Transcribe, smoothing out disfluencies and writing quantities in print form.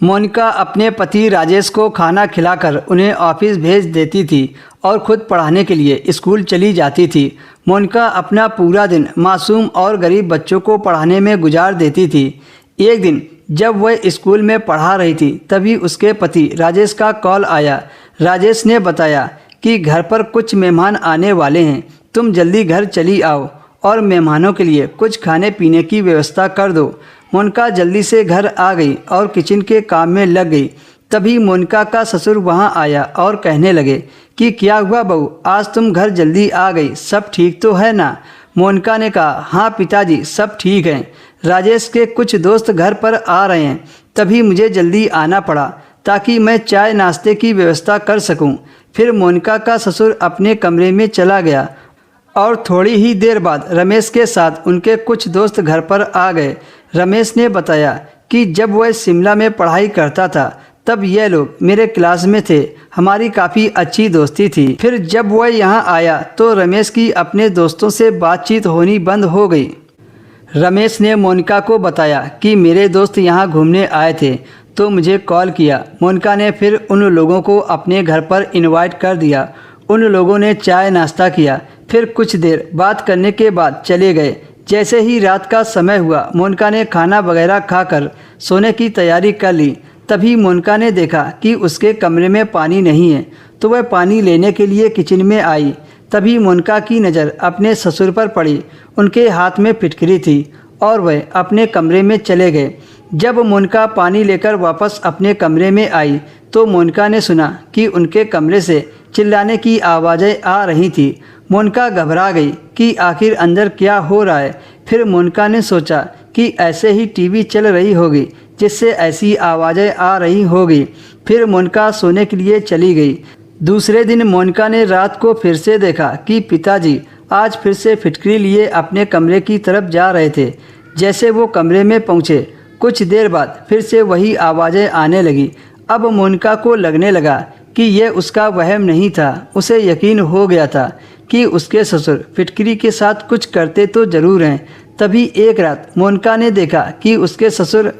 मोनिका अपने पति राजेश को खाना खिलाकर उन्हें ऑफिस भेज देती थी और खुद पढ़ाने के लिए स्कूल चली जाती थी। मोनिका अपना पूरा दिन मासूम और गरीब बच्चों को पढ़ाने में गुजार देती थी। एक दिन जब वह स्कूल में पढ़ा रही थी तभी उसके पति राजेश का कॉल आया। राजेश ने बताया कि घर पर कुछ मेहमान आने वाले हैं, तुम जल्दी घर चली आओ और मेहमानों के लिए कुछ खाने पीने की व्यवस्था कर दो। मोनिका जल्दी से घर आ गई और किचन के काम में लग गई। तभी मोनिका का ससुर वहां आया और कहने लगे कि क्या हुआ बहू, आज तुम घर जल्दी आ गई, सब ठीक तो है ना? मोनिका ने कहा, हाँ पिताजी सब ठीक है। राजेश के कुछ दोस्त घर पर आ रहे हैं, तभी मुझे जल्दी आना पड़ा ताकि मैं चाय नाश्ते की व्यवस्था कर सकूं। फिर मोनिका का ससुर अपने कमरे में चला गया और थोड़ी ही देर बाद रमेश के साथ उनके कुछ दोस्त घर पर आ गए। रमेश ने बताया कि जब वह शिमला में पढ़ाई करता था तब यह लोग मेरे क्लास में थे, हमारी काफ़ी अच्छी दोस्ती थी। फिर जब वह यहाँ आया तो रमेश की अपने दोस्तों से बातचीत होनी बंद हो गई। रमेश ने मोनिका को बताया कि मेरे दोस्त यहाँ घूमने आए थे तो मुझे कॉल किया। मोनिका ने फिर उन लोगों को अपने घर पर इनवाइट कर दिया। उन लोगों ने चाय नाश्ता किया, फिर कुछ देर बात करने के बाद चले गए। जैसे ही रात का समय हुआ मोनिका ने खाना वगैरह खाकर सोने की तैयारी कर ली। तभी मोनिका ने देखा कि उसके कमरे में पानी नहीं है तो वह पानी लेने के लिए किचन में आई। तभी मोनिका की नज़र अपने ससुर पर पड़ी। उनके हाथ में फिटकरी थी और वह अपने कमरे में चले गए। जब मोनिका पानी लेकर वापस अपने कमरे में आई तो मोनिका ने सुना कि उनके कमरे से चिल्लाने की आवाज़ें आ रही थी। मोनिका घबरा गई कि आखिर अंदर क्या हो रहा है। फिर मोनिका ने सोचा कि ऐसे ही टीवी चल रही होगी जिससे ऐसी आवाज़ें आ रही होगी। फिर मोनिका सोने के लिए चली गई। दूसरे दिन मोनिका ने रात को फिर से देखा कि पिताजी आज फिर से फिटकरी लिए अपने कमरे की तरफ जा रहे थे। जैसे वो कमरे में पहुँचे कुछ देर बाद फिर से वही आवाज़ें आने लगी। अब मोनिका को लगने लगा कि यह उसका वहम नहीं था। उसे यकीन हो गया था कि उसके ससुर फिटकरी के साथ कुछ करते तो ज़रूर हैं। तभी एक रात मोनिका ने देखा कि उसके ससुर